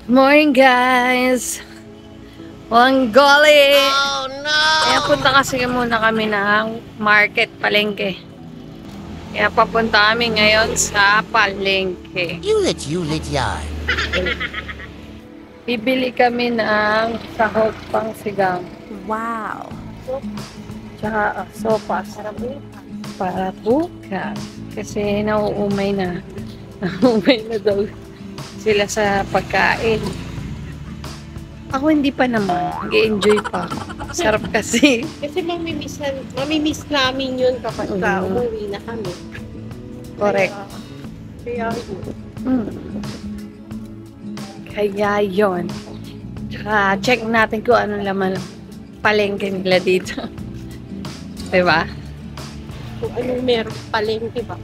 Morning guys! Wanggali! Oh no! Kaya punta kasi muna kami ng market, palengke. Kaya papunta kami ngayon sa palengke. Yulit yan. Bibili kami ng sahog pang sigang. Wow! Tsaka sopas. Para bukas. Kasi nauumay na. Nauumay na daw sila sa pagkain. Ako hindi pa naman. Nag-enjoy pa. Sarap kasi. Kasi mamimiss namin yun kapag umuwi na kami. Correct. Kaya yun. Kaya yun. Tsaka check natin kung anong laman palengke nila dito. Diba? Kung anong meron palengke ba?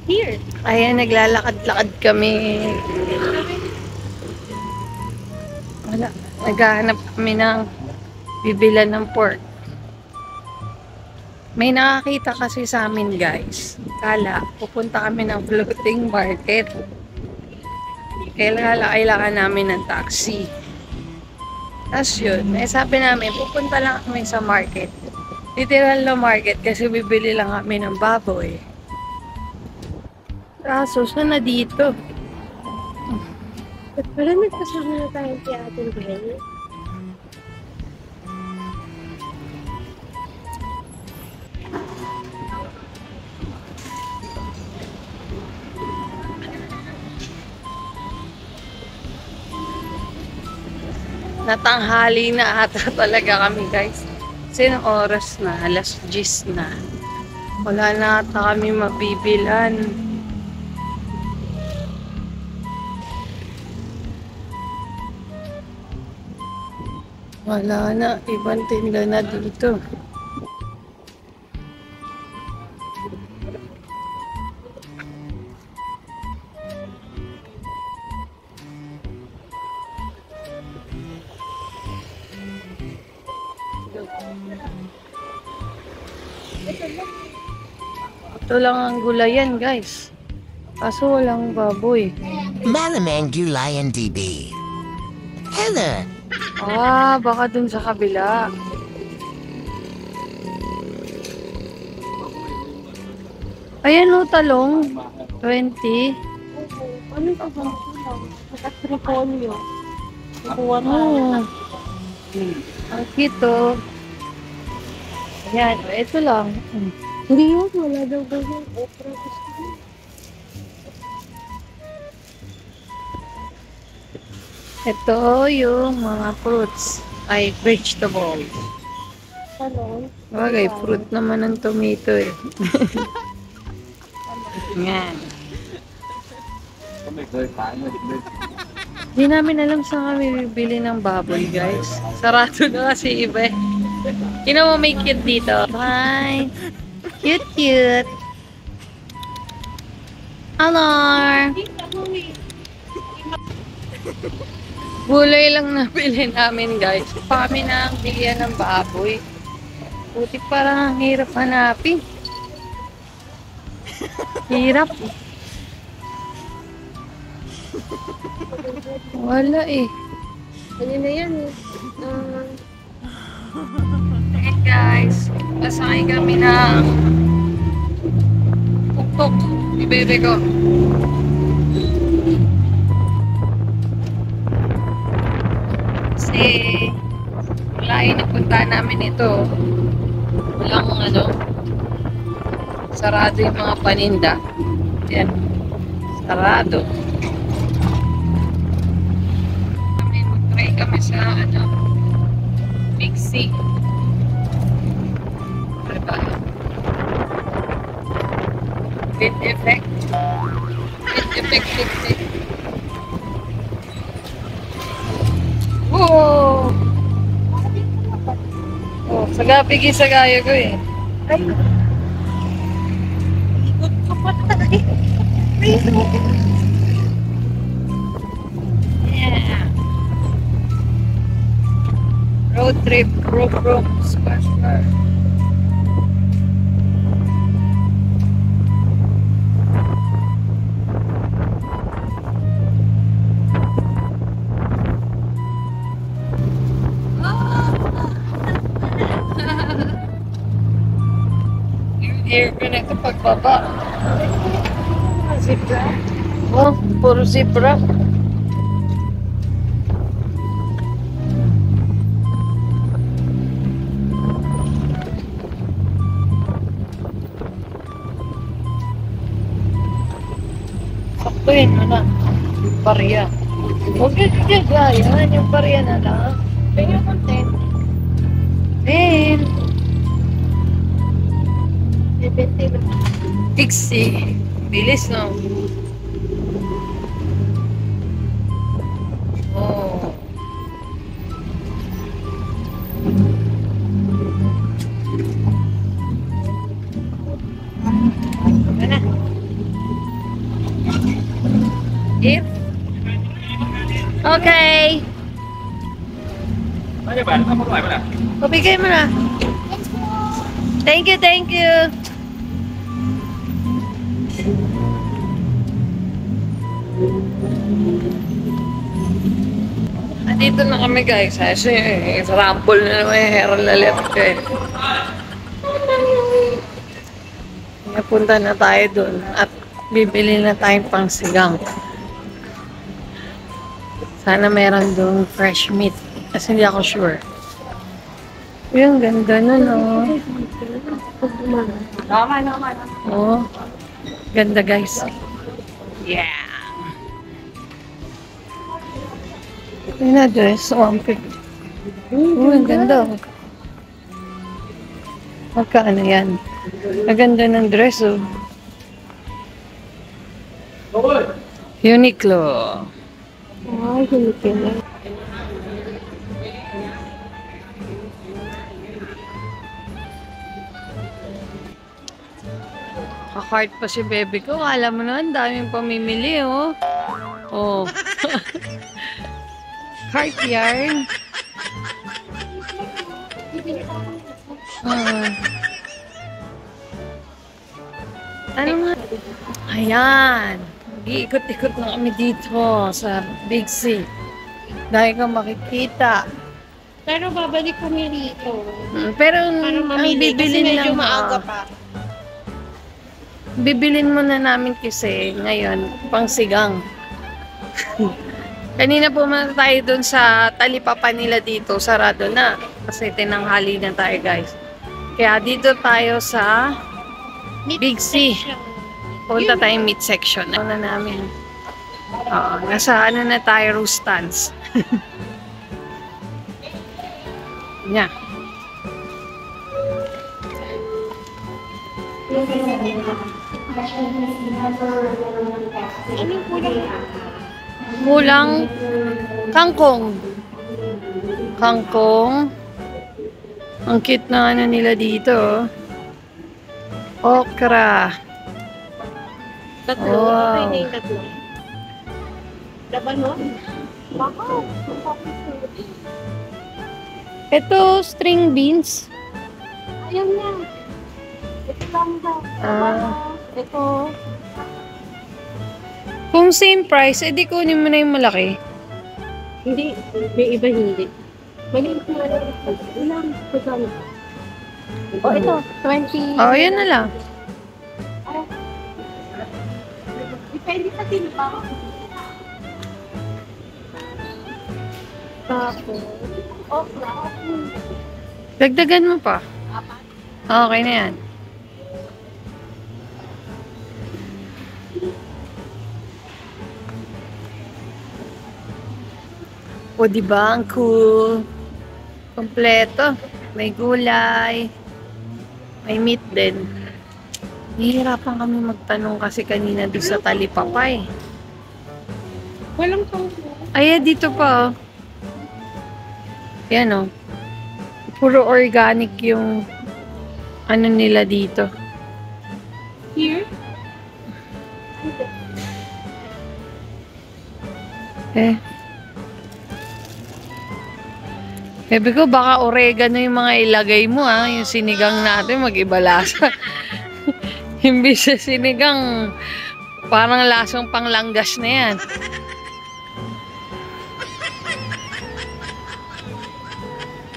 Here. Ayan, naglalakad-lakad kami. Wala. Naghahanap kami ng bibilan ng pork. May nakakita kasi sa amin guys. Kala, pupunta kami ng floating market. Kailangan namin ng taxi. Tapos yun, sabi namin, pupunta lang kami sa market. Literal na market kasi bibili lang kami ng baboy. Kaso, saan na dito? Parang nagkasama na tayo kay Ate Gwen. Natanghali na ata talaga kami guys. Kasi ng oras na, alas 10 na. Wala na ata kami mabibilan. Wala na, ibang tinda na dito. Ito lang ang gulayan guys. Kaso walang baboy. Malamang Gulayan DB. Hello! Ah, baka dun sa kabila. Ayan o, talong. 20. Ano ka ba? Nakatripolyo. Nakuha na. Oh. Ang cute o. Ayan, ito lang. Hindi yun, wala daw ganyan. Okra gusto ko. Ito yung mga fruits. Ay, vegetables. Talong. Bagay, fruit naman ng tomato eh. Yan. Hindi namin alam saan kami bibili ng baboy, guys. Sarado na kasi iba eh. Kino mo may cute dito? Hi! Cute, cute! Hello! Gulay lang nabili namin, guys. Pa kami na ang bilihan ng baboy. Buti parang ang hirap hanapin. Hirap. Wala eh. Ano na yan eh. Ayan guys, pasakay kami ng tuk-tuk. Ibebe ko. Kasi wala yung napunta namin ito. Walang ano, sarado yung mga paninda. Yan, sarado. Mag-try kami sa ano, mixing. Diba? With effect. With effect mixing. Whoa! Oh, sagapigi sagaya ko eh. Ay! Ikot かったね。trip, rope, splash bar. You're gonna ito pagbaba. Zebra. Oh, puro zebra. Sakto yun na. Barya. Huwag yung gagayan. Yung barya na lang. Kaya yung content. Ben. Pixie. Bilis, no? Oh. Ano na? If? Okay. Nói cho bạn không có loại bạn ạ. Pabigay mo na. Thank you, thank you. Andito na kami guys. Kasi rumble na naman yung Herald Alert ko eh. Napunta na tayo dun at bibili na tayong pangsigang. Sana meron doon fresh meat. Kasi hindi ako sure. Yung ganda na, no? Oh, ganda guys. Yeah! Yun na dress, 150. Oh, ang ganda. Magkaano yan? Ang ganda ng dress, oh. Uniqlo. Ay, hindi na. Kakart pa si baby ko. Alam mo na, ang daming pamimili, oh. Oh. Cart yarn. Ano nga? Ayan. Mag-iikot-ikot na kami dito sa Big C. Dahil ka makikita. Pero babalik kami rito. Pero Para ang mamili kasi bibilin medyo lang, maaga pa. bibilin muna namin kasi ngayon, pangsigang. Kanina pumunta tayo dun sa talipapa nila dito, sarado na. Kasi tinanghali na tayo guys. Kaya dito tayo sa Big C. Punta tayong meat section. Ano na namin? Nasa ano na tayo, Rustans. Yeah. Anong kulang? Kulang kangkong. Kangkong. Ang cute na ano nila dito. Okra. Tatlo. Wow. Okay na yung tatlo. Laban mo? Baka. Ito, string beans. Ayaw na. Ito lang daw. Ito. Kung same price, edi kunin mo na yung malaki. Hindi. May iba hindi. Maliit na. Ilang. Ito. Oh, ito. 20. Oh, yan na lang. Depende sa timpa. Tapos. Okra. Dagdagan mo pa. Okay na yan. O, diba? Ang cool. Kompleto. May gulay. May meat din. Nahihirapan kami magtanong kasi kanina doon sa talipapa eh. Walang pang. Ay, dito pa oh. Yan oh. Puro organic yung ano nila dito. Here? Sabi ko, baka oregano yung mga ilagay mo, ha? Yung sinigang natin, mag-iba lasa. Imbis sa sinigang, parang lasang panglanggas na yan.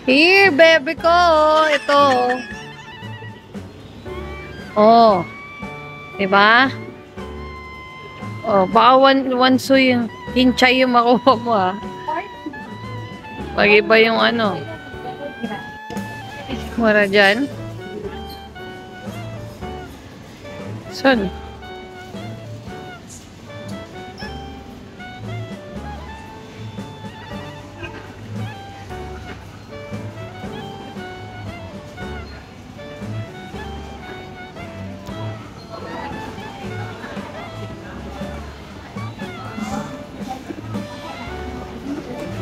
Here, baby ko. Ito. Oh. Diba? Oh, baka one so yung hinchay yung makuha mo, ha? Mag-iba yung ano. Mura dyan. Saan?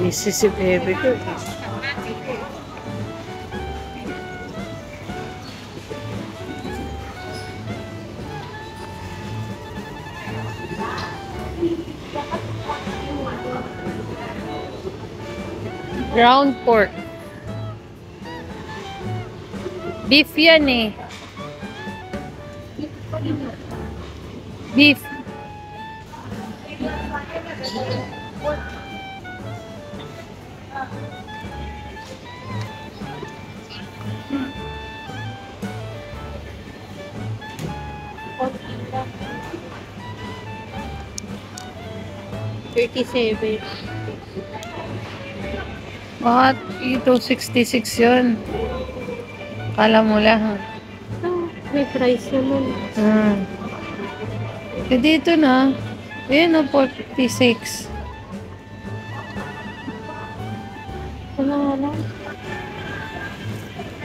Busy si baby ko. Ground pork. Beef yan eh. Beef. $37. Bakit? Ito, 66 yun. Kala mo lang. Oh, may price naman. Eh, dito na. Ayan o, 46. Wala lang.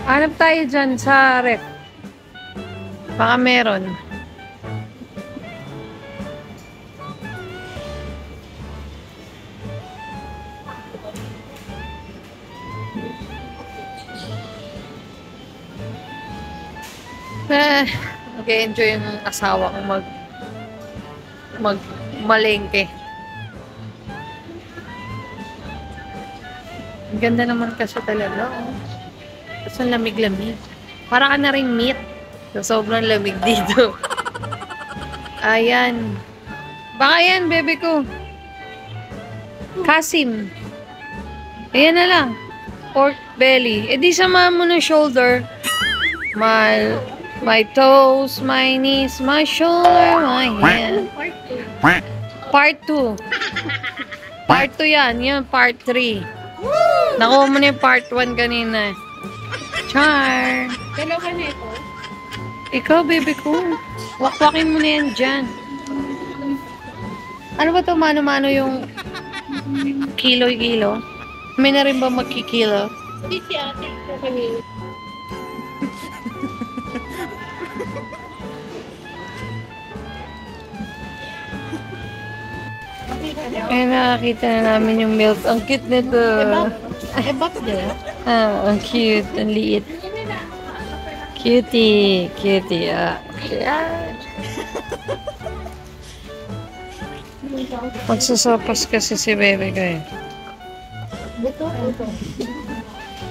Hanap tayo dyan sa ref. Baka meron. Nag-enjoy yung asawa ko malengke. Ang ganda naman kasi talaga. Oh. Tapos ang lamig-lamig. Para ka na rin meat. So, sobrang lamig dito. Ayan. Baka yan, bebe ko. Kasim. Ayan na lang. Pork belly. E di samahan mo ng shoulder. My toes, my knees, my shoulder, my hand. Part 2. Part 2 yan. Yan, part 3. Nakuha mo na yung part 1 kanina. Char. Dalawa na ito. Ikaw, baby ko. Wakwakin mo na yan dyan. Ano ba to? Mano-mano yung kilo-kilo? May na rin ba magkikilo? Hindi si ate ko kanina. Eh, nakakita na namin yung milk. Ang cute nito. Ebap din. Ah, ang cute. Ang liit. Cutie. Cutie. Yan. Magsasopas kasi si bebe ko eh. Ito.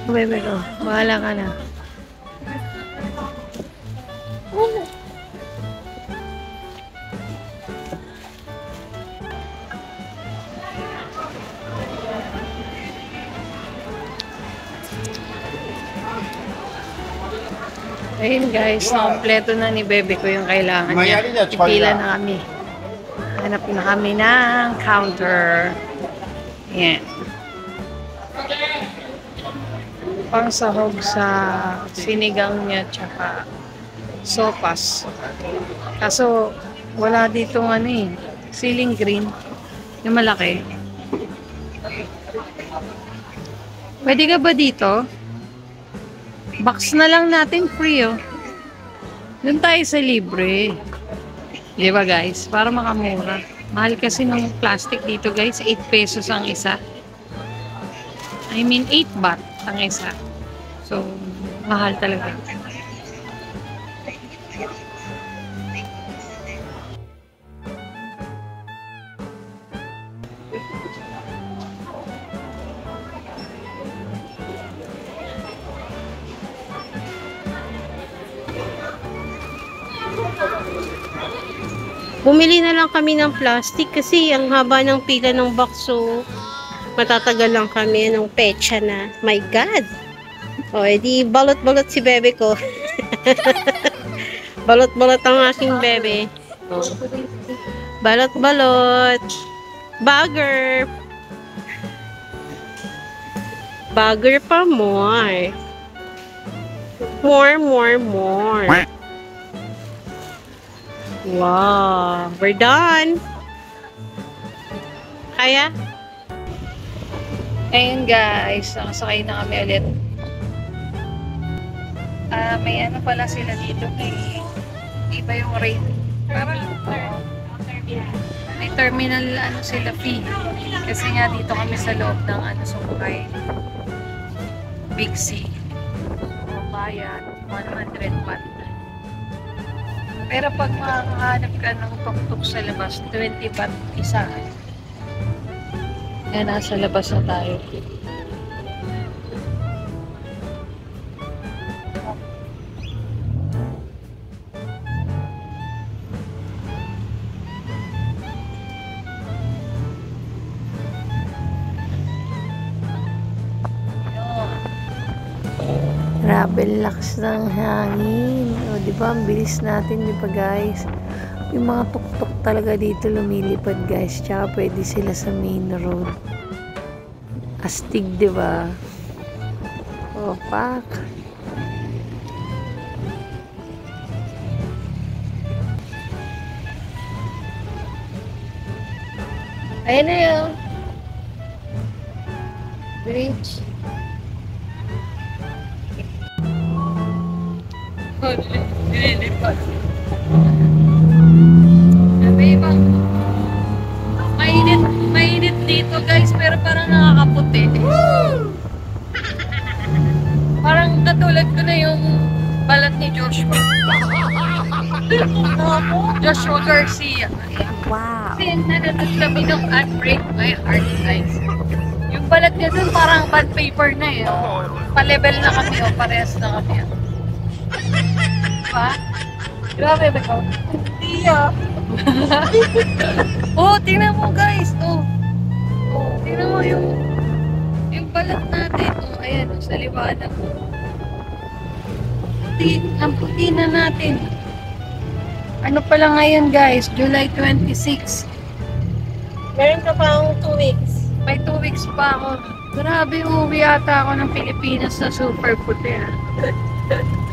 Bebe ko, bahala ka na. Ayun guys, nakompleto na ni bebe ko yung kailangan niya. Ipila na kami. Hanap na kami ng counter. Yan. Pang sahog sa sinigang niya tsaka sopas. Kaso wala ditong ano eh, ceiling green. Yung malaki. Pwede ka ba dito? Box na lang natin free oh. Doon tayo sa libre. Di ba guys? Para makamura. Mahal kasi ng plastic dito guys. 8 pesos ang isa. I mean 8 baht ang isa. So, mahal talaga. Bumili na lang kami ng plastic kasi ang haba ng pila ng bakso. Matatagal lang kami ng petsa na. My God! O, edi balot-balot si bebe ko. Balot-balot ang aking bebe. O. Balot-balot. Bagger. Bagger pa more. More. Wow, we're done. Kaya? Ayun guys, nakasakay na kami ulit. May ano pala sila dito, may iba yung rate. Parang may terminal ano sila fee. Kasi nga dito kami sa loob ng ano sumakay. Big C. Bayan, 100 baht. Pero pag makakahanap ka ng tuk-tuk sa labas, 20 baht isa. Yan, nasa labas na tayo. Grabe, lakas ng hangin. O, di ba? Ang bilis natin, di ba guys? Yung mga tuk-tuk talaga dito lumilipad guys. Tsaka pwede sila sa main road. Astig, di ba? O, pak. Ayun na yun. Bridge. Nililipad. Sabi ba? Mainit dito guys, pero parang nakakaputi. Parang katulad ko na yung balat ni Joshua. Joshua Garcia. Wow. Kasi nanonood kami ng Unbreak My Heart guys. Yung balat niya dun parang bad paper na eh. Pa-level na kami o parehas na kami. Pa? Grabe ba ko? Hindi Oh, tingnan mo guys. Oh, tingnan mo yung balat natin. Oh, ayan, sa liwanag. Ang puti na natin. Ano pala ngayon guys? July 26. Meron ka pang 2 weeks. May 2 weeks pa ako. Grabe, uwi ata ako ng Pilipinas na super puti.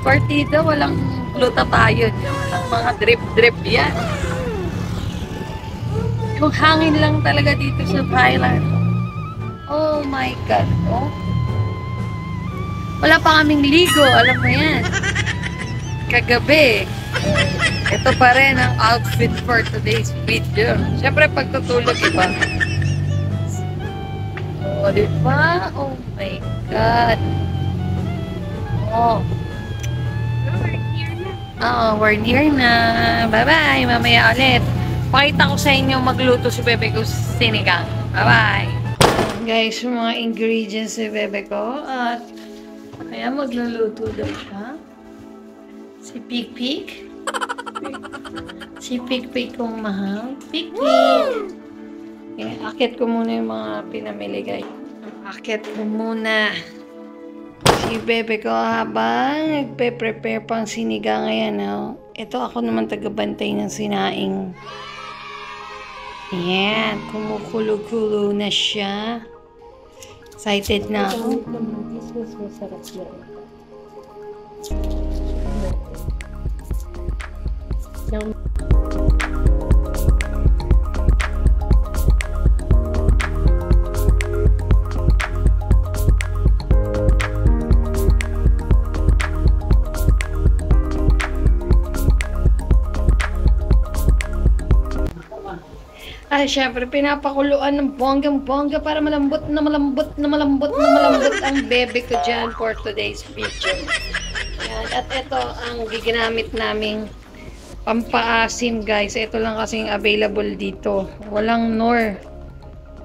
Partida, walang glutathione. Walang mga drip-drip yan. Yung hangin lang talaga dito sa Thailand. Oh my God. Oh. Wala pa kaming ligo. Alam mo yan. Kagabi. Ito pa rin ang outfit for today's video. Siyempre, pagtutulog iba. Oh, diba? Oh my God. Oh. We're near na. Bye-bye. Mamaya ulit. Pakita ko sa inyo magluto si bebe ko sinigang. Bye-bye. Guys, yung mga ingredients ni bebe ko. At kaya magluluto daw siya. Si Pik-Pik. Si Pik-Pik kong mahal. Pik-Pik. Okay, akit ko muna yung mga pinamili guys. Akit ko muna. Si bebe ko habang nagpe-prepare pang sinigang ngayon. Oh. Ito ako naman tagabantay ng sinaing. Ayan, kumukulo-kulo na siya. Excited na ako. Ay, syempre, pinapakuluan ng bonggang-bongga para malambot ang bebe ko dyan for today's video. Yan. At ito ang giginamit naming pampaasim, guys. Ito lang kasing available dito. Walang nor.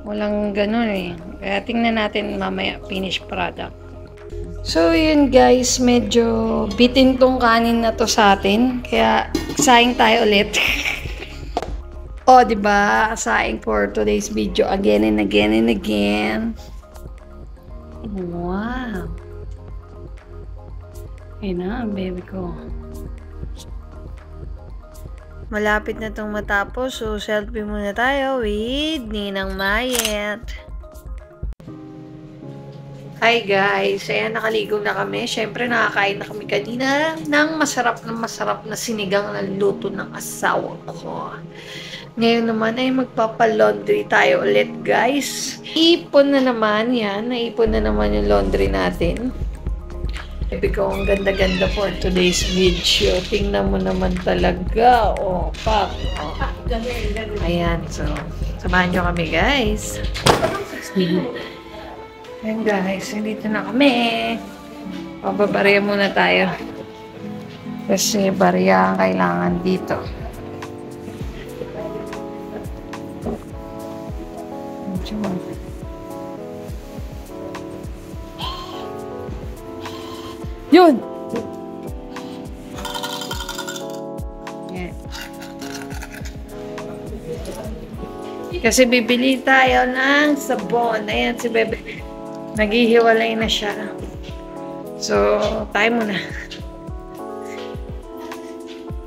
Walang ganun eh. Kaya tingnan natin mamaya finished product. So, yun guys. Medyo bitin tong kanin na to sa atin. Kaya, saing tayo ulit. O, di ba? Asaing for today's video again and again and again. Wow. Ayun na, baby ko. Malapit na itong matapos, so selfie muna tayo with Ninang Mayet. Hi guys, ayan nakaligo na kami. Siyempre nakakain na kami kanina ng masarap na sinigang na luto ng asawa ko. Ngayon naman ay magpapalaundry tayo ulit guys. Ipon na naman yan, naipon na naman yung laundry natin. Sabi ko, ang ganda-ganda for today's video. Tingnan mo naman talaga. Oh, pak. Oh. Ayan, so, samahan nyo kami, guys. Ayan, guys. Dito na kami. Pababarya muna tayo. Kasi barya ang kailangan dito. Yun! Yeah. Kasi bibili tayo ng sabon. Ayan si Bebe. Naghihiwalay na siya. So, tayo muna.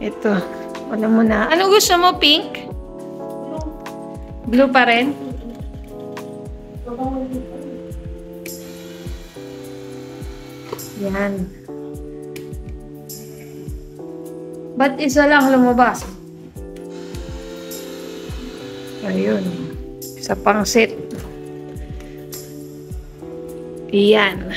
Ito. Ano muna? Ano gusto mo? Pink? Blue pa rin? Yan. Ba't isa lang lumabas? Ayun. Isa pang set. Yan.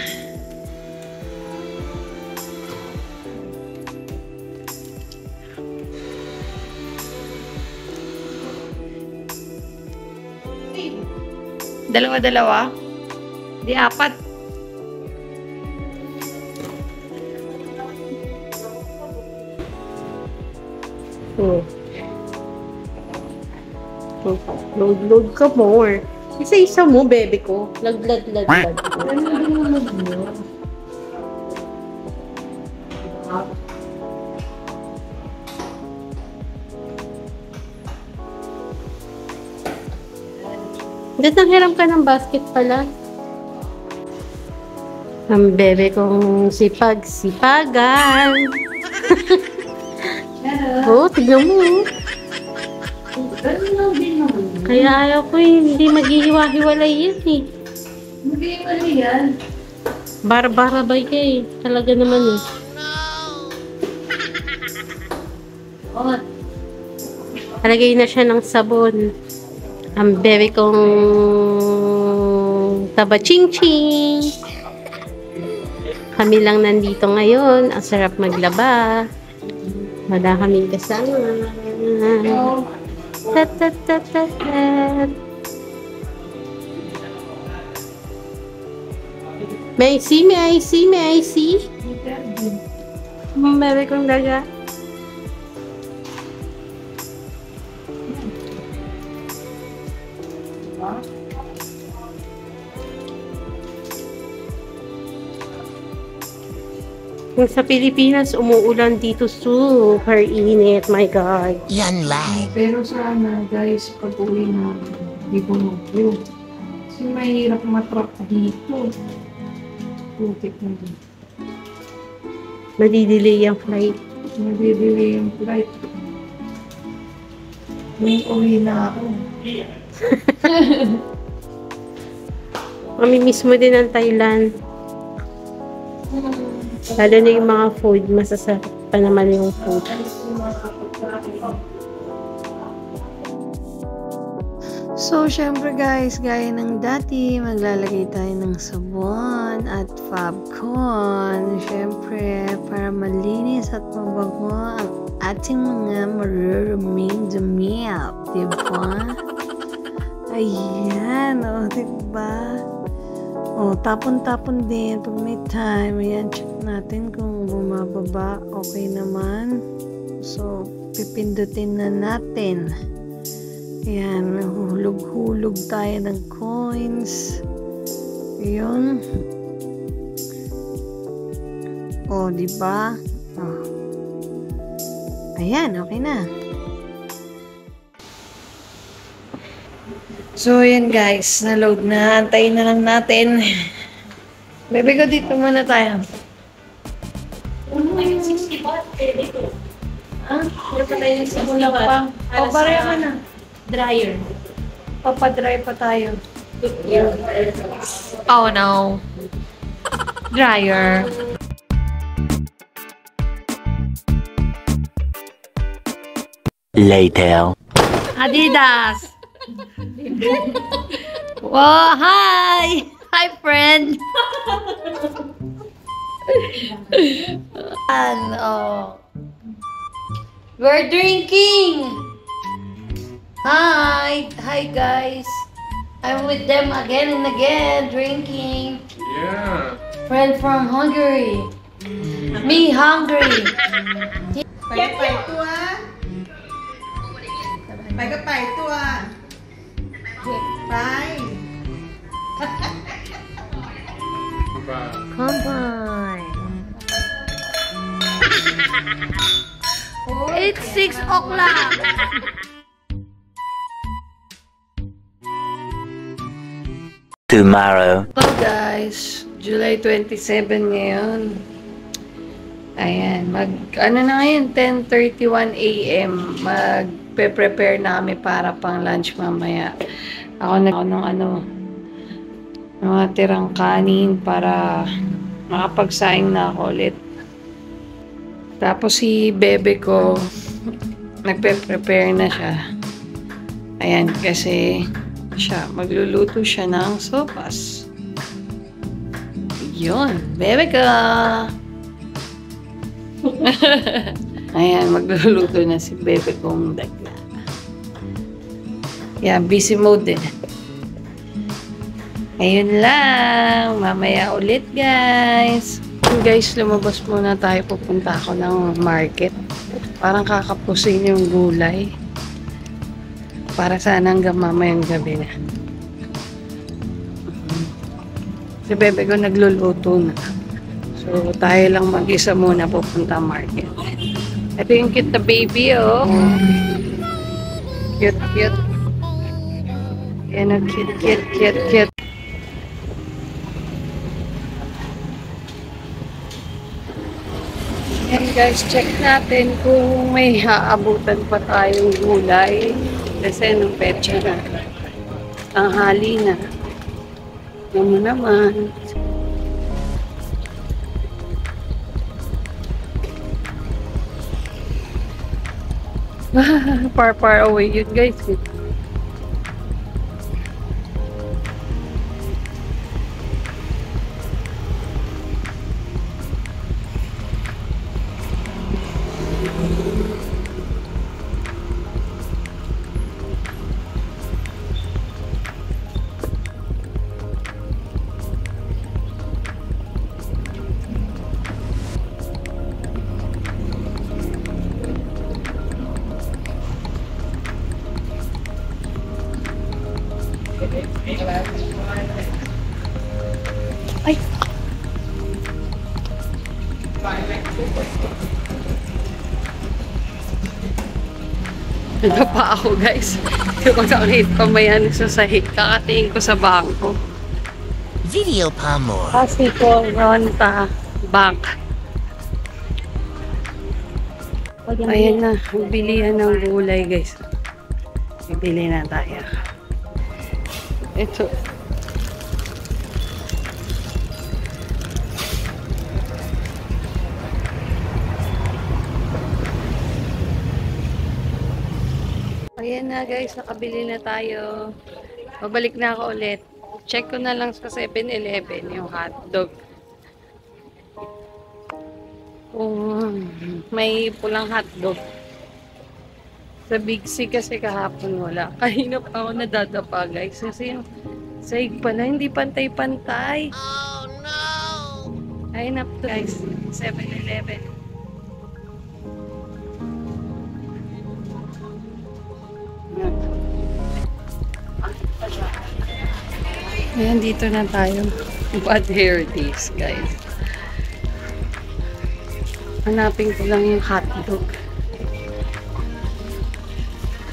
Dalawa-dalawa? Di apat. Oh. Load ka more. Isa-isa mo, bebe ko. Laglag. Ba't nanghiram ka ng basket pala? Ang bebe kong sipag-sipagan. Oh, tignan mo. Kaya ayaw ko hindi maghihiwa-hiwalay yan eh. Maghihiwalay yan. Barbara ba eh. Talaga naman eh. Oh. Talagay na siya ng sabon. Ang bebe kong taba-ching-ching. Kami lang nandito ngayon. Ang sarap maglaba. Wala kaming kasama. Tat. May I see? Bebe kong daga. Kung sa Pilipinas, umuulan dito super init. My God. Yan lang. Pero sana, guys, pag uwi na, hindi ko mag-view. Kasi mahirap matrap dito. Putik na dito. Madidelay ang flight. Nagdidelay yung flight. Uwi na ako. Mamimiss mo din ang Thailand. Lalo na yung mga food, masasarap pa naman yung food. So, syempre guys, gaya ng dati, maglalagay tayo ng sabon at Fabcon. Syempre, para malinis at mabago ang ating mga maruruming damit. Diba? Ayan, o, diba? O, tapon-tapon din pag may time. Ayan, check natin kung bumababa. Okay naman. So, pipindutin na natin. Ayan, hulog-hulog tayo ng coins. Ayun. O, diba? O. Ayan, okay na. So, yan guys. Na-load na. Antayin na lang natin. Bebe ko, dito muna tayo. Ah, wala pa tayo nagsimula pa. O, pareho ka na. Dryer. Papadry pa tayo. Oh no. Dryer. Later. Adidas. Wow, hi! Hi, friend! Ano? We're drinking! Hi! Hi, guys! I'm with them again and again, drinking. Yeah. Friend from Hungary. Me hungry. ไปตัวไปก็ไปตัวไป Combine. It's 6 o'clock. Tomorrow. Hello guys, July 27 ngayon. Ayan, ano na ngayon, 10:31 AM. Magpe-prepare na kami para pang lunch mamaya. Ako ng mga tirang kanin para makapagsaing na ako ulit. Tapos si bebe ko, nagpe-prepare na siya. Ayan, kasi magluluto siya ng sopas. Yun, bebe ko! Ayan, magluluto na si bebe kong dagla. Yan, busy mode din. Ayun lang, mamaya ulit guys. Guys, lumabas muna tayo, pupunta ako ng market. Parang kakapusin yung gulay. Para sana hanggang mamayang gabi na. Si bebe ko nagluluto na. So, tayo lang mag-isa muna pupunta market. Ito yung cute na baby, oh. Cute, cute. Yan ang cute, cute, cute, cute. Yan guys, check natin kung may haabutan pa tayong gulay. Kasi nung petsa na. Tanghali na. Naman. Far away yun guys. Ay! Nagpa ako guys. Hindi ko nakakita may ano sa sahig. Kakatingin ko sa bangko. Video pa more. Kasi ko, Ronta Bank. Ayan na, bilihan ng gulay guys. Bibili na tayo. Ito. Ayan na guys, nakabili na tayo. Babalik na ako ulit. Check ko na lang sa 7-Eleven yung hotdog. May pulang hotdog. Sa Big C kasi kahapon wala. Kanina pa ako nadadapa guys. Kasi yung sahig pala, hindi pantay-pantay. Oh no! Ayun up to guys, 7-Eleven. Ayan, dito na tayo. Bad hair days, guys. Hanapin ko lang yung hotdog.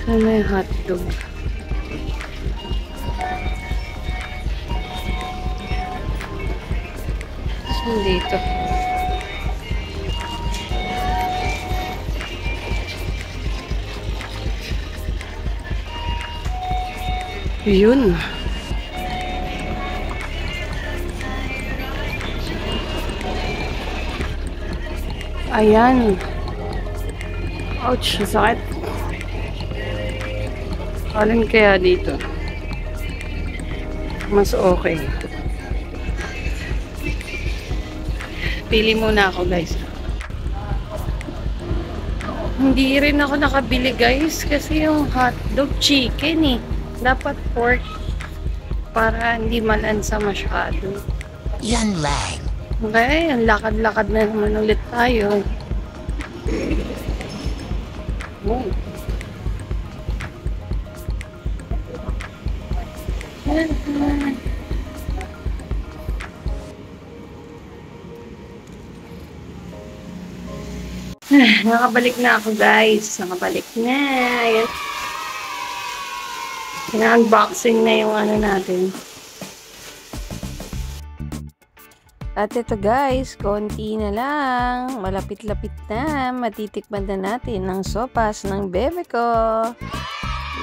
Saan na yung hotdog? Dito. Yun. Ayan. Ouch, sakit. Alin kaya dito? Mas okay. Pili muna ako, guys. Hindi rin ako nakabili, guys, kasi yung hotdog chicken eh. Dapat pork para hindi malansa masyado. Yan lang. Okay, ang lakad-lakad na naman ulit tayo. Oh. Nakabalik na ako, guys. Nakabalik na. Ayan. Unboxing na yung ano natin. At ito, guys, konti na lang. Malapit-lapit na. Matitikman na natin ang sopas ng bebe ko.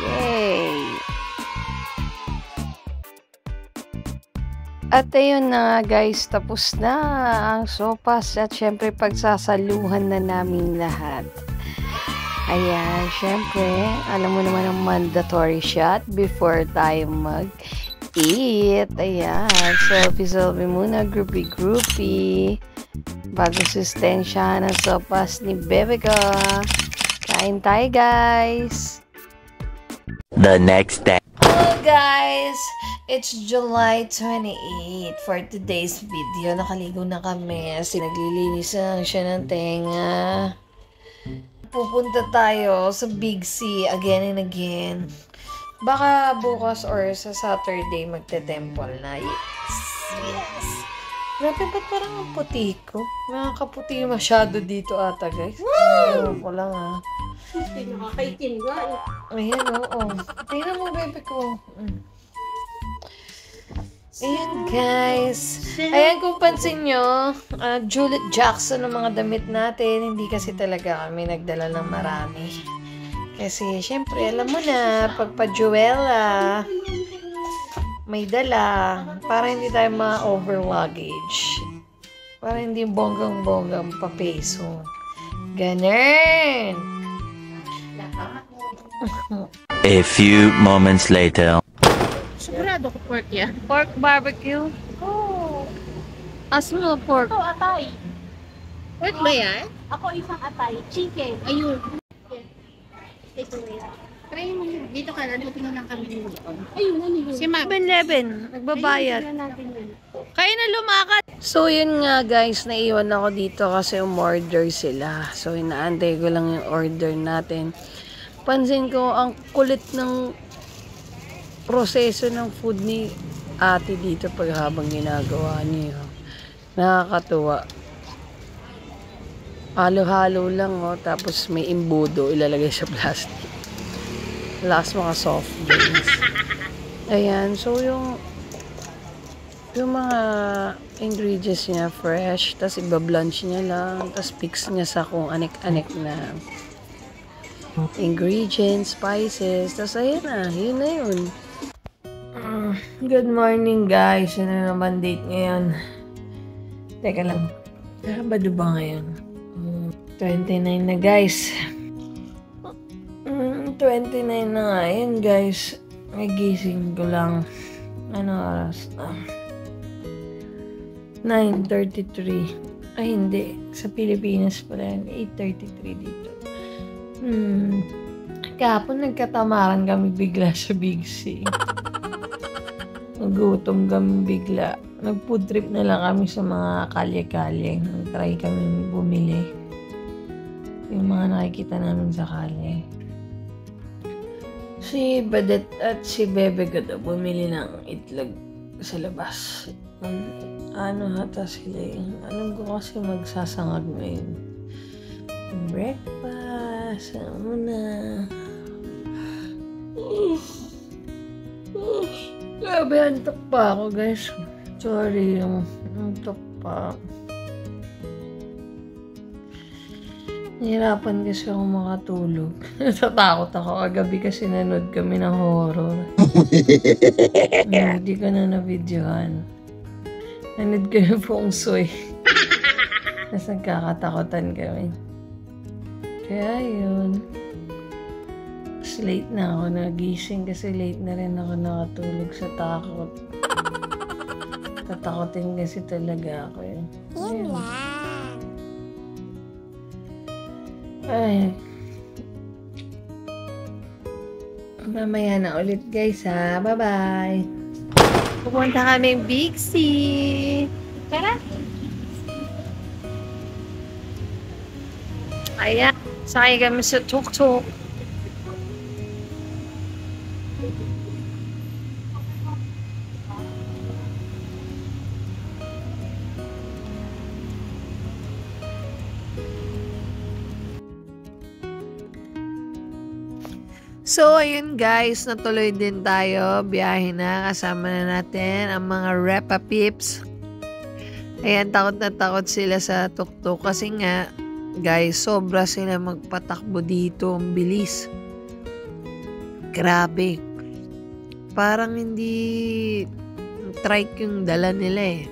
Yay! At ayun na nga, guys, tapos na ang sopas at syempre pagsasaluhan na namin lahat. Ayan, syempre, alam mo naman ang mandatory shot before tayo mag-eat. Ayan, selfie-selfie muna, groupie-groupie. Bago sustensyahan ang sopas ni bebe ko. Kain tayo, guys! The next day. Hello, guys! It's July 28 for today's video. Nakaligo na kami. Naglilinis na siya ng tenga. Pupunta tayo sa Big C again and again. Baka bukas or sa Saturday magte-temple na. Yes. Grabe, ba't parang ang puti ko? Nakakaputi masyado dito ata, guys. Ewan ko lang, Nakakaitin nga. Ayan, oo. Tingnan mo, bebe ko. Ayan, guys. Ayan, kung pansin nyo, Juliet Jackson ang mga damit natin. Hindi kasi talaga kami nagdala ng marami. Kasi, syempre, alam mo na, pagpa-Juela, may dala. Para hindi tayo ma-over luggage. Para hindi bonggang-bonggang pa peso. Ganun. A few moments later. Sigurado ko pork yan. Pork barbecue. Oo. Asmo pork. Ito, atay. Pork ba yan? Ako isang atay. Chicken. Ayun. Ito yan. Try mo dito ka na. Tingnan lang kami dito. Ayun, ano yun? Si Ma'am. 7-Eleven. Nagbabayad. Ayun, natin yun. Kaya na lumakad. So, yun nga, guys. Naiwan ako dito kasi umorder sila. So, inaantay ko lang yung order natin. Pansin ko, ang kulit ng proseso ng food ni ate dito pag habang ginagawa niya. Nakakatuwa. Halo-halo lang, oh. Tapos may imbudo ilalagay sa plastic. Last mga soft drinks. Ayan. So, yung mga ingredients niya fresh. Tapos iba-blanch niya lang. Tapos mix niya sa kung anek-anek na ingredients, spices. Tapos ayan na. Yun na yun. Good morning, guys. Ano naman date ngayon? Teka lang. Sabado ba ngayon? 29 na, guys. 29 na nga. Ayan, guys. Nagising ko lang. Ano oras na? 9:33. Ay, hindi. Sa Pilipinas pala yan. 8:33 dito. Kahapon nagkatamaran kami bigla sa Big C. Nagutom kami bigla. Nag-food trip na lang kami sa mga kalye-kalye. Nag-try kami bumili. Yung mga nakikita namin sa kalye. Si Badet at si Bebe ko daw bumili ng itlog sa labas. Ano hata sila yung... Alam ko kasi magsasangag ngayon. Breakfast. Ano muna. Grabe, antok pa ako, guys. Sorry, yung antok pa. Nahirapan kasi ako makatulog. Natatakot ako. Kagabi kasi nanood kami ng horror. Hindi ko na na-videohan. Nanood kami Feng Shui. Tapos nagkakatakutan kami. Kaya yun. Tapos late na ako nagising kasi late na rin ako nakatulog sa takot. Tatakotin kasi talaga ako eh. Yun lang. Ay. Mamaya na ulit guys ha. Bye-bye. Pupunta kami Big C. Tara. Ayan. Sakay kami sa tuk-tuk. So, ayun guys, natuloy din tayo. Biyahe na, kasama na natin ang mga Repa Pips. Ayan, takot na takot sila sa tuktok kasi nga, guys, sobra sila magpatakbo dito. Ang bilis. Grabe. Parang hindi trike yung dala nila eh.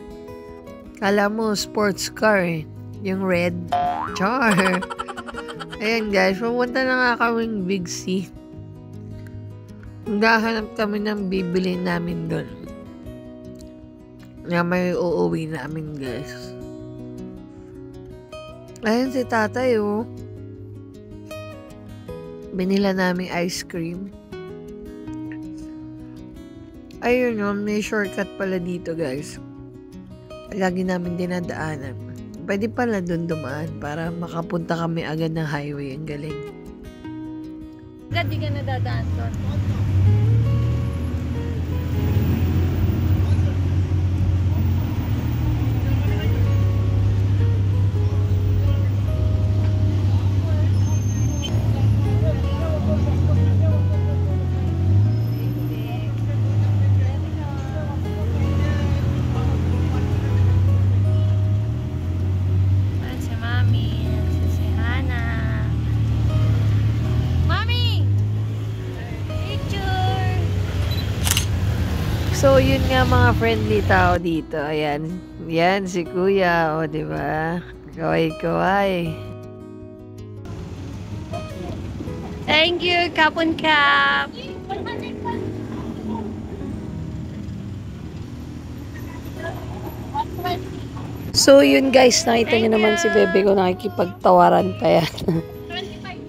Kala mo, sports car eh. Yung red. Char. Ayan guys, pumunta na nga kaming Big C. Naghahanap kami ng bibili namin doon. Na may uuwi namin, guys. Ayun si tatay, oh. Binila namin ice cream. Ayun, oh. May shortcut pala dito, guys. Lagi namin dinadaanan. Pwede pala doon dumaan para makapunta kami agad ng highway. Ang galing. Agad di ka nadadaan doon. So, yun nga mga friendly tao dito. Ayan. Yan, si Kuya. O, diba? Kaway-kaway. Thank you, Kapon Kap. So, yun guys. Nakita niyo naman si Bebe ko nakikipagtawaran pa yan.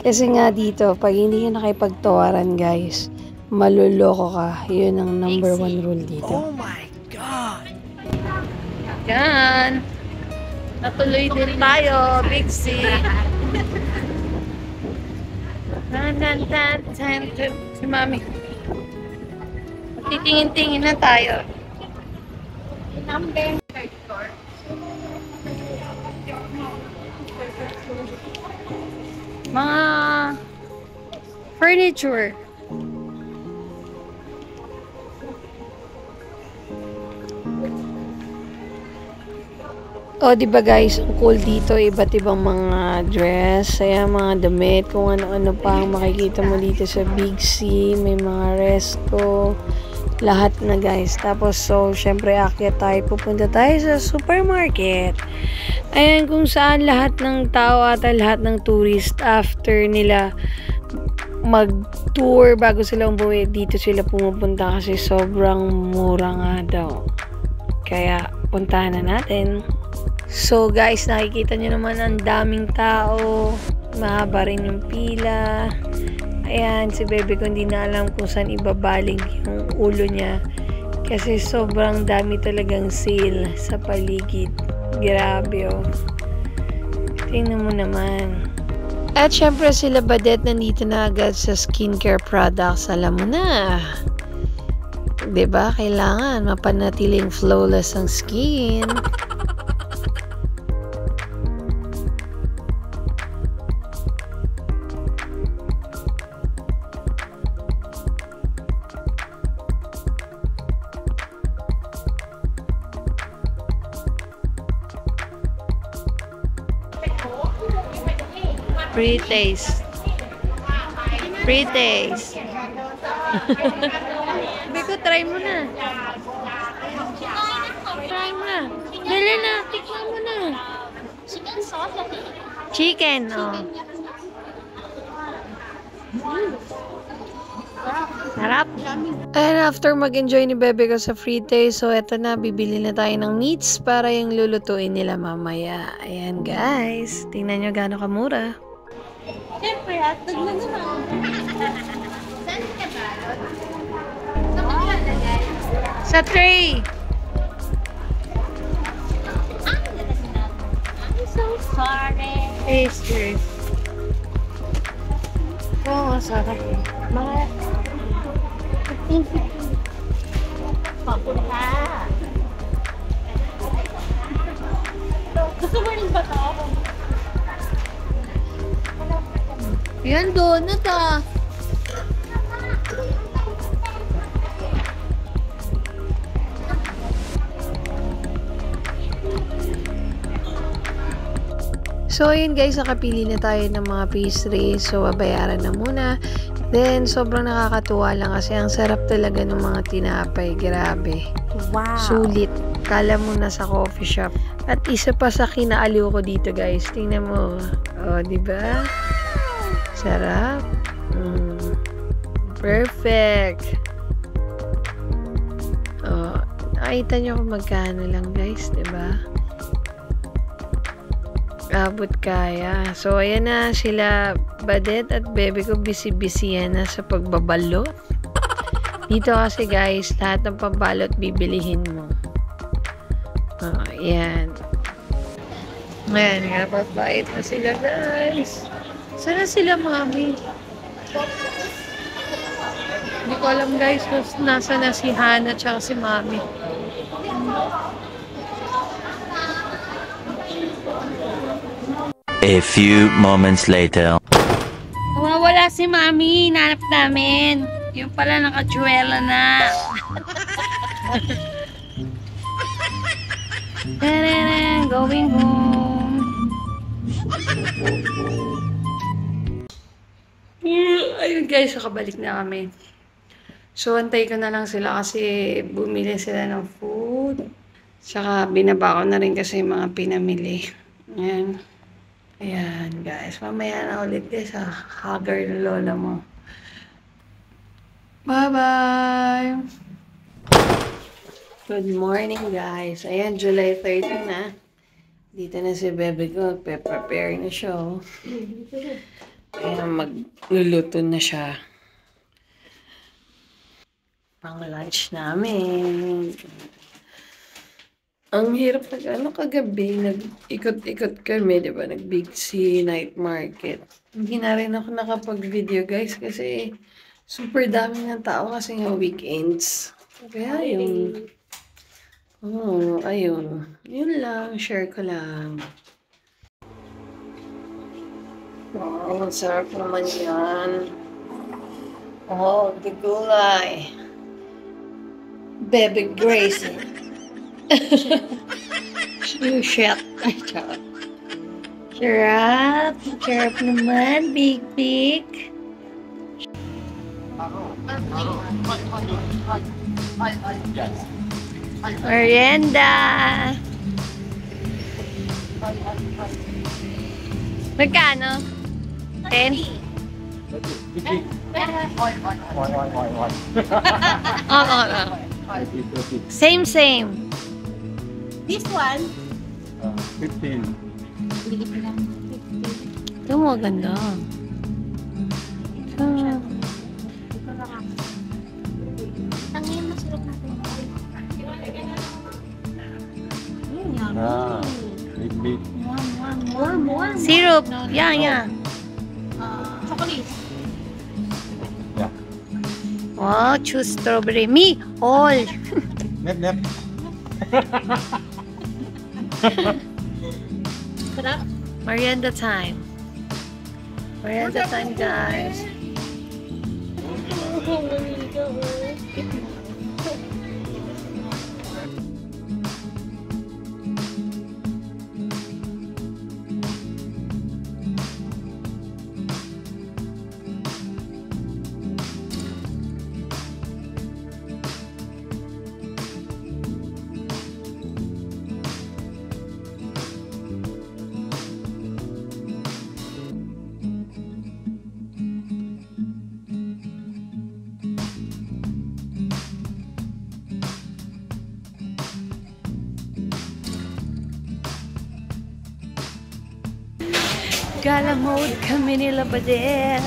Kasi nga dito, pag hindi ka nakipagtawaran guys, maluloko ka. Yun ang number 1 rule dito. Oh my God! Yan. Natuloy din tayo. Big C. Si Mami. Titingin-tingin na tayo. Mga furniture. O, diba guys, ang cool dito, iba't ibang mga dress, ayan, mga damit, kung ano-ano pa ang makikita mo dito sa Big C, may mga resto, lahat na guys. Tapos, so, syempre, akyat tayo, pupunta tayo sa supermarket. Ayan, kung saan lahat ng tao at lahat ng tourist, after nila mag-tour, bago sila umuwi, dito sila pumupunta kasi sobrang mura nga daw. Kaya, puntahan na natin. So guys, nakikita nyo naman ang daming tao. Mahaba rin yung pila. Ayan, si Bebe ko hindi na alam kung saan ibabaling yung ulo niya. Kasi sobrang dami talagang sale sa paligid. Grabe oh. Tingnan mo naman. At syempre sila Badet nandito na agad sa skincare products. Alam mo na. Diba? Kailangan mapanatiling flawless ang skin. Free taste. Free taste. Biko, try mo na. Try mo na. Dali na, tikman mo na. Chicken, oh. Sarap. And after mag-enjoy ni Bebe ko sa free taste, so eto na, bibili na tayo ng meats para yung lulutuin nila mamaya. Ayan guys, tingnan nyo gaano kamura. Siyempre, atag na naman. Sa tray! I'm so sorry. Taster. Oo, sarap eh. Papunta. Gusto mo rin ba ito? Yan, donut ah. So, ayun guys, nakapili na tayo ng mga pastries. So, babayaran na muna. Then, sobrang nakakatuwa lang kasi ang sarap talaga ng mga tinapay. Grabe. Wow. Sulit. Kala mo na sa coffee shop. At isa pa sa kinaaliw ko dito guys. Tingnan mo. Oh, di ba? Sarap. Perfect. Oh, nakita nyo kung magkano lang guys, di ba? Abot kaya. So, ayan na sila, Badet at Bebe ko, busy-busy yan na sa pagbabalot. Dito kasi guys, lahat ng pambalot bibilihin mo. Oh, ayan. Ayan, napapait na sila guys. Sana sila, mami? Hindi ko alam guys, nasa na si Hana at si mami. A few moments later. Wala si mami, hinanap namin. Yung pala naka-juwela na. Tarara, going home. Ayun guys, nakabalik na kami. So, antay ko na lang sila kasi bumili sila ng food. Saka binaba ko na rin kasi yung mga pinamili. Ayan. Ayan, guys. Mamaya na ulit guys, ha. Haggard na lola mo. Bye-bye! Good morning, guys. Ayan, July 30 na. Dito na si Bebe ko. Prepare na siya, oh. Ayan, magluluto na siya. Pang lunch namin. Ang hirap kagabi, nag-ikot-ikot kami, di ba? Nag-Big C Night Market. Hindi na rin ako nakapag-video, guys, kasi super dami ng tao kasi nga weekends. Kaya yun. Oh, ayun. Yun lang, share ko lang. Oh, sarap naman yan. Oh, the gulay. Bebe Gracie. You shit. Charot. Sarap. Sarap naman. Big, big. Merienda. Magkano? 10? Oh. Same. This one, 15. Ito mo, ganda. tangin masarap natin. Ah, big. More. Syrup. Yeah. Chocolate. Yeah. Oh, choose strawberry. Me, all. Nep. Sarap. Merienda time. Merienda time, guys. Gala mode kami nila Badet.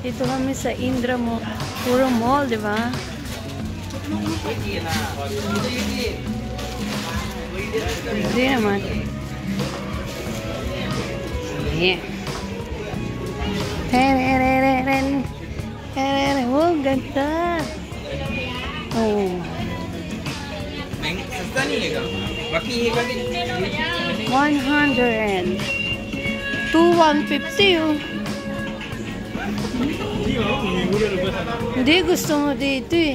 Dito kami sa Indra Mall. Puro mall, di ba? Hindi naman. Yeah. Oh, ganda. Oh. 100. 2,150 oh. Hindi, gusto mo dito eh.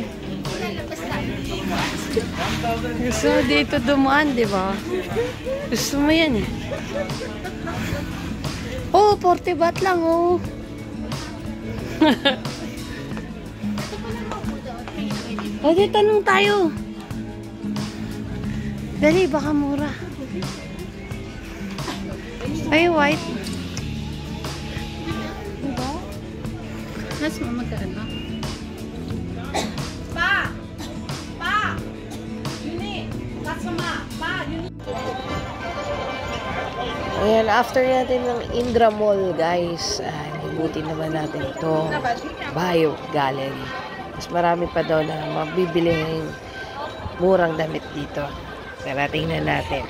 Gusto mo dito dumaan, di ba? Gusto mo yan eh. Oh, 40 baht lang oh. Pwede tanong tayo. Dali, baka mura. Ay, white. Diba? Mas mamagkaan ba? Pa! Pa! Yuni! Kasama! Pa! Yuni! Ayan, after natin ng Indra Mall, guys, libutin naman natin ito Bio Gallery. Mas marami pa daw na mabibiling murang damit dito. Tara, tingnan natin.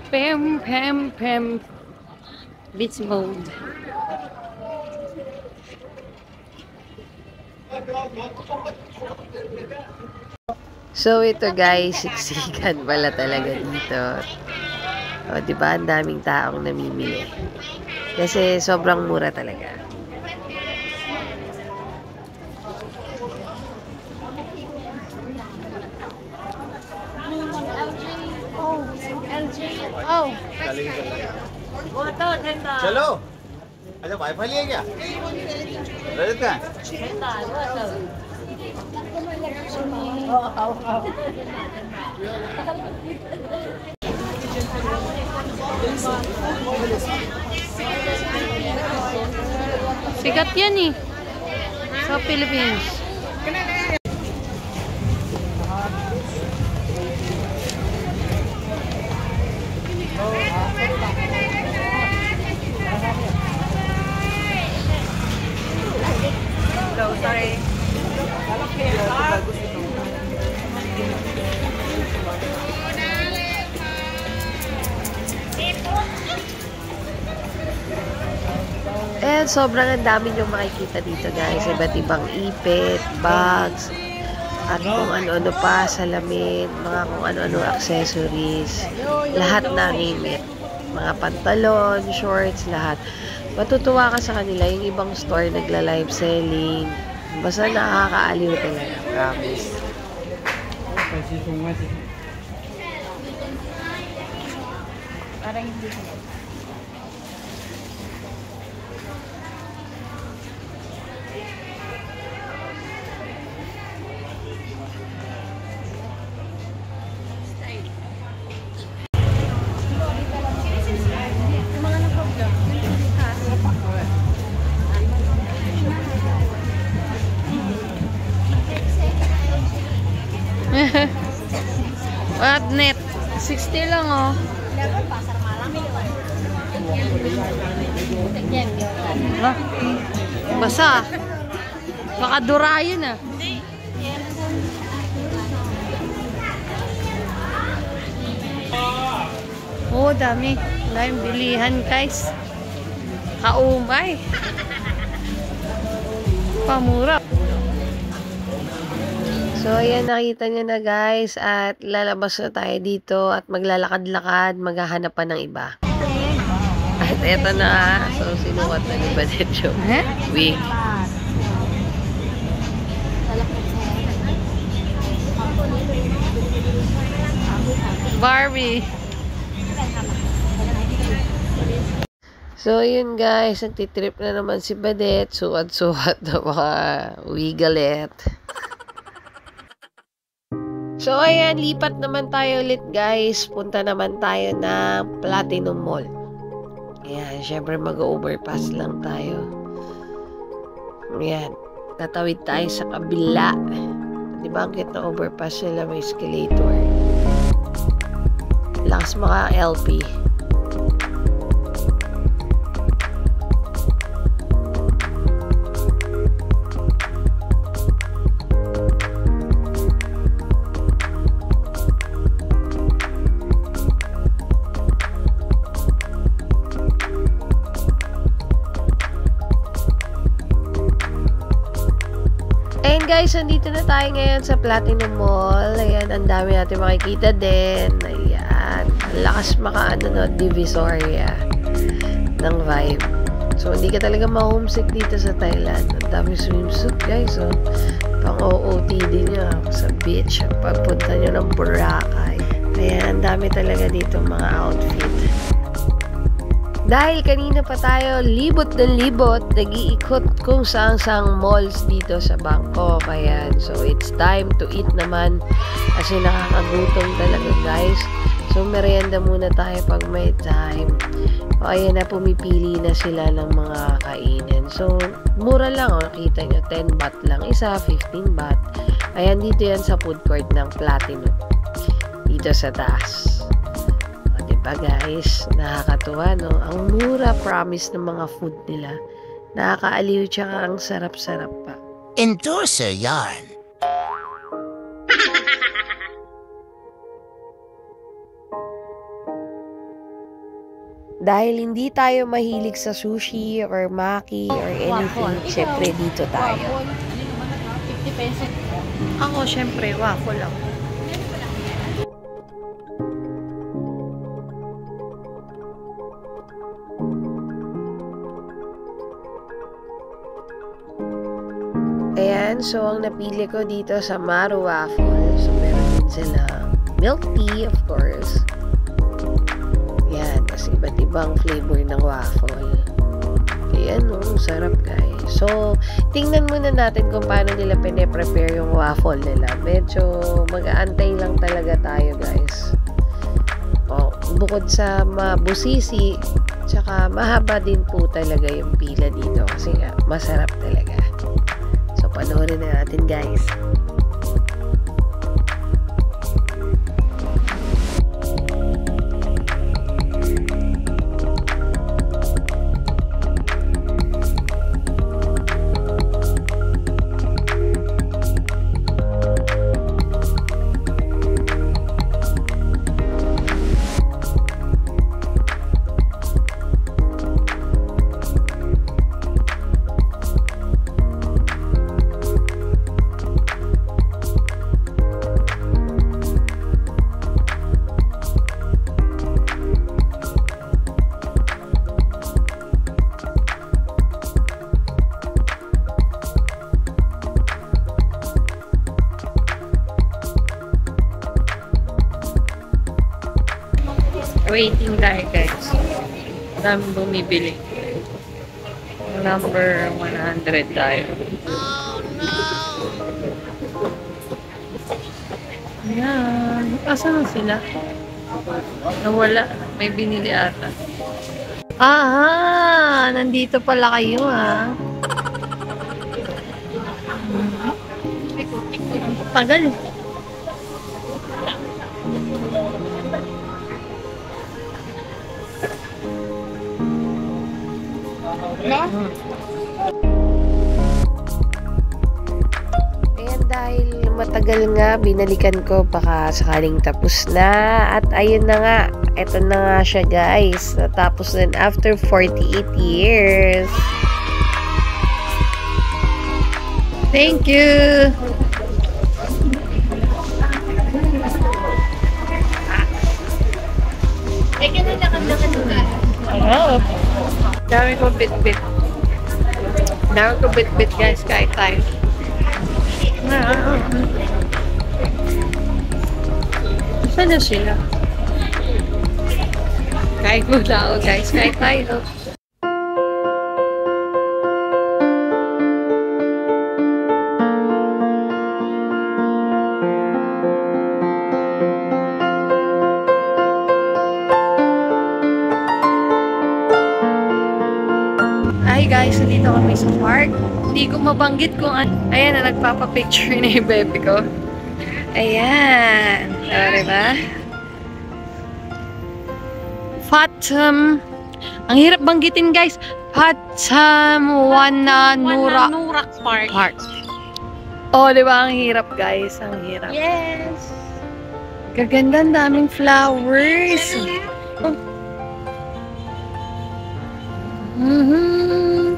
Pem, pem, pem. Beach mode. So, ito guys, siksikan pala talaga dito. O, diba? Ang daming taong namimili. Kasi sobrang mura talaga. Oh. चलो अच्छा वाईफाई लिया क्या रजत का Sikat yan eh. Sa Philippines. And sobrang ang dami nyo makikita dito guys. Iba't ibang ipit, bags, at kung ano-ano pa, salamin, mga kung ano-ano accessories. Lahat na name it. Mga pantalon, shorts, lahat. Matutuwa ka sa kanila. Yung ibang store nagla-live selling. Basta nakakaaliw talaga. Promise. Parang hindi ko. What net? 60 lang oh. Ah, basa. Baka durayan ah. Oh, dami. Daming bilihan guys. Kaumay. Pamura. So, ayan, nakita nyo na guys, at lalabas na tayo dito at maglalakad-lakad, maghahanap pa ng iba. At eto na, so sinukat na ni Badet yung wig. Barbie. So, yun guys, nagtitrip na naman si Badet, sukat-sukat na mga wigalet. So, ayan, lipat naman tayo ulit, guys. Punta naman tayo ng Platinum Mall. Ayan, syempre mag-overpass lang tayo. Ayan, tatawid tayo sa kabila. Diba, ang cute na overpass nila, may escalator. Lakas mga LP. Ayan guys, nandito na tayo ngayon sa Platinum Mall. Ayan, ang dami natin makikita din. Ayan, lakas makaano no, Divisoria ng vibe. So, hindi ka talaga ma-homesick dito sa Thailand. Ang dami swimsuit guys, oh. Pang OOTD nyo sa beach. Pagpunta nyo ng Boracay. Ayan, ang dami talaga dito mga outfit. Dahil kanina pa tayo libot ng libot, nag-iikot kung saang malls dito sa Bangkok. Ayan, so it's time to eat naman kasi nakakagutom talaga guys. So merienda muna tayo pag may time. O ayan na, pumipili na sila ng mga kainin. So mura lang, oh, nakita nyo, 10 baht lang isa, 15 baht. Ayan, dito yan sa food court ng Platinum. Dito sa taas. Diba guys, nakakatuwa no, ang mura promise ng mga food nila, nakakaaliw tsaka ang sarap-sarap pa. Endorser yarn. Dahil hindi tayo mahilig sa sushi or maki or anything, syempre dito tayo. 50 pesos. Ako syempre waffle lang. Ayan, so ang napili ko dito sa Maru Waffle. So meron din sila milk tea, of course. Ayan, kasi iba't ibang flavor ng waffle. Ayan, oh, sarap guys. So, tingnan muna natin kung paano nila pine-prepare yung waffle nila. Medyo mag-aantay lang talaga tayo guys. Oh, bukod sa mabusisi, tsaka mahaba din po talaga yung pila dito kasi nga, masarap talaga. So, panoorin na natin guys. Waiting tayo guys. Daming bumibili. Number 100 tayo. Oh no! Ayan. Asan na sila? Nawala. May binili ata. Ah! Nandito pala kayo ah. Tagal. Ayan, dahil matagal nga binalikan ko, baka sakaling tapos na. At ayun na nga, eto na nga siya guys, natapos din after 48 years. Thank you. Teka na, lakad-lakad na. Oo. Dami ko bit-bit. Dami ko bit-bit guys, kahit tayo. Saan na sila? Kahit muna ako guys, kahit tayo. Hi guys, nandito kami sa park. Hindi ko mabanggit kung ano. Ayan na, nagpapapicture na yung bebe ko. Ayan. Diba? Pathum. Ang hirap banggitin, guys. Pathumwananura Nurak Park. Park. Oh, di ba? Ang hirap, guys. Ang hirap. Yes. Gaganda, ang daming flowers. Mhm.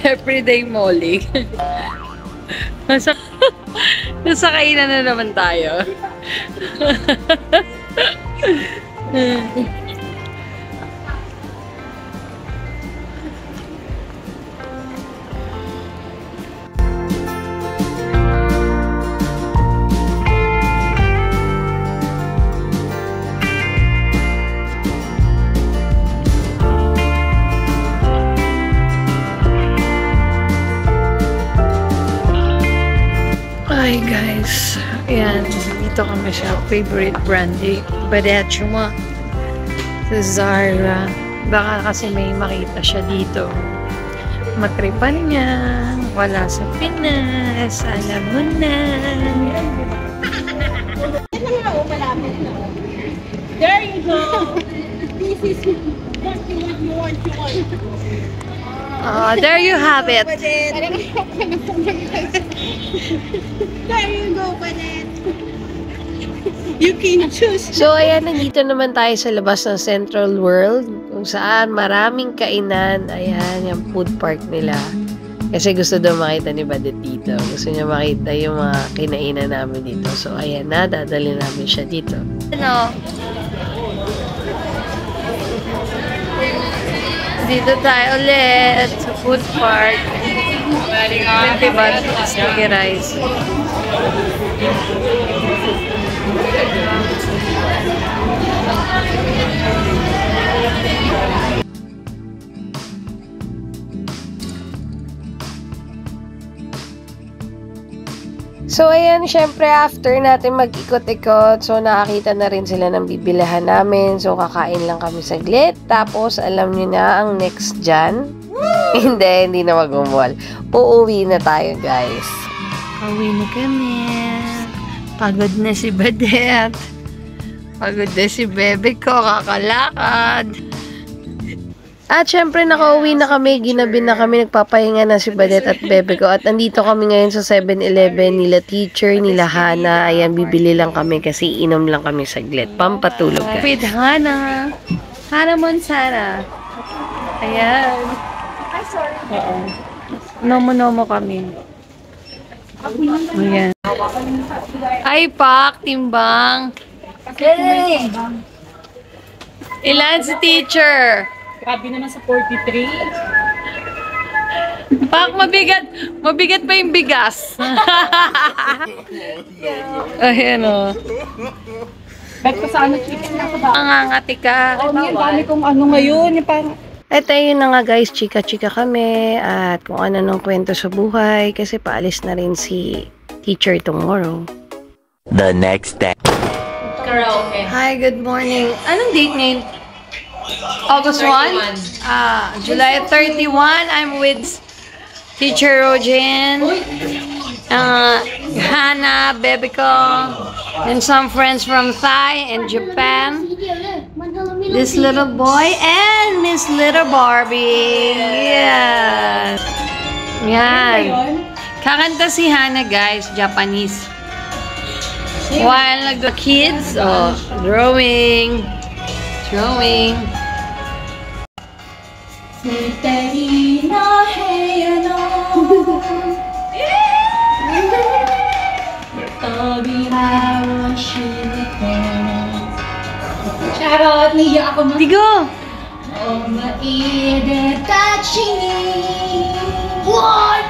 Everyday Molly. nasa kainan na naman tayo. Hi guys, ayan, dito kami sa favorite brandy, Badetcho mo, sa Zara. Baka kasi may makita siya dito. Matripan niya, wala sa Pinas, alam mo na. There you go. This is what you want. There you have it. There you go, Panet. You can choose. So, ayan, nandito naman tayo sa labas ng Central World, kung saan maraming kainan. Ayan, yung food park nila. Kasi gusto daw makita ni Badet dito. Gusto niya makita yung mga kinainan namin dito. So, ayan na, dadali namin siya dito. Ano? Dito tayo ulit sa food park. 20 baht sticky rice. So, ayan, syempre, after natin mag-ikot-ikot, so, nakakita na rin sila ng bibilihan namin. So, kakain lang kami saglit. Tapos, alam niyo na, ang next dyan, hindi na mag-umwal. Uuwi na tayo, guys. Uuwi na kami. Pagod na si Badet. Pagod na si bebe ko, kakalakad. At syempre, nakauwi na kami, ginabi na kami, nagpapahinga na si Badet at bebe ko. At andito kami ngayon sa 7-Eleven, nila teacher, nila Hana. Ayan, bibili lang kami kasi inom lang kami saglit. Pampatulog ka. With Hana. Hana Monsara. Ayan. Ay, sorry. Oo. Nomo-nomo kami. Ayan. Ay, Pak, timbang. Hey! Ilan si teacher? Grabe naman sa 43. Pak, mabigat pa yung bigas. Ayan o. Bet ko sa ano, chicken na ako ba? Angangati ka. Oh, ang dami kong ano ngayon. Yung parang... Eto yun na nga guys, chika-chika kami at kung ano nung kwento sa buhay kasi paalis na rin si teacher tomorrow. The next day. Karaoke. Hi, good morning. Anong date ngayon? August 1? July 31. I'm with Teacher Rojen, Hannah, Bebiko, and some friends from Thai and Japan. This little boy and Miss Little Barbie. Yeah. Yan. Kakanta si Hannah, guys, Japanese. While the kids, drawing. 素敵な部屋の扉を閉めて Charot! Niya ako na. Tigo! What?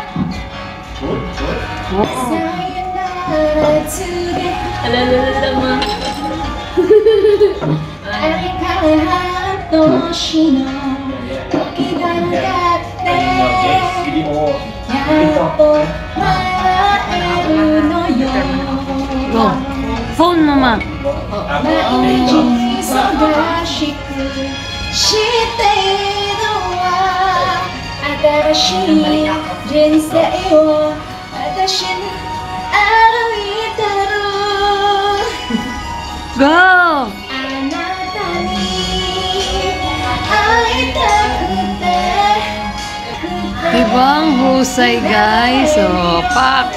Go. Phone, mama. 新しい人生を私に歩いてる Go! あなたに会いたくて Diba ang husay, guys? Oh, pak!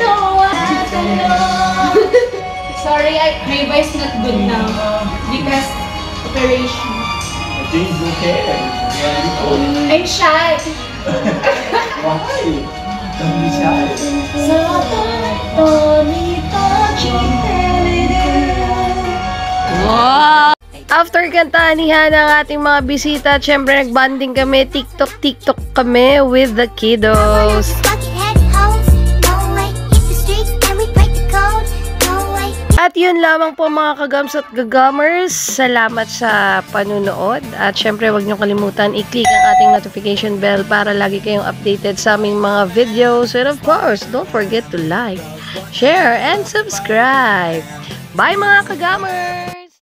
Sorry, my voice not good now because operation. I'm shy. Wow! After kantahan ni Hana ang ating mga bisita, syempre nagbanding kami, TikTok kami with the kiddos. At yun lamang po mga kagams at gagamers. Salamat sa panunood. At syempre huwag niyong kalimutan i-click ang ating notification bell para lagi kayong updated sa aming mga videos. And of course, don't forget to like, share, and subscribe. Bye mga kagamers!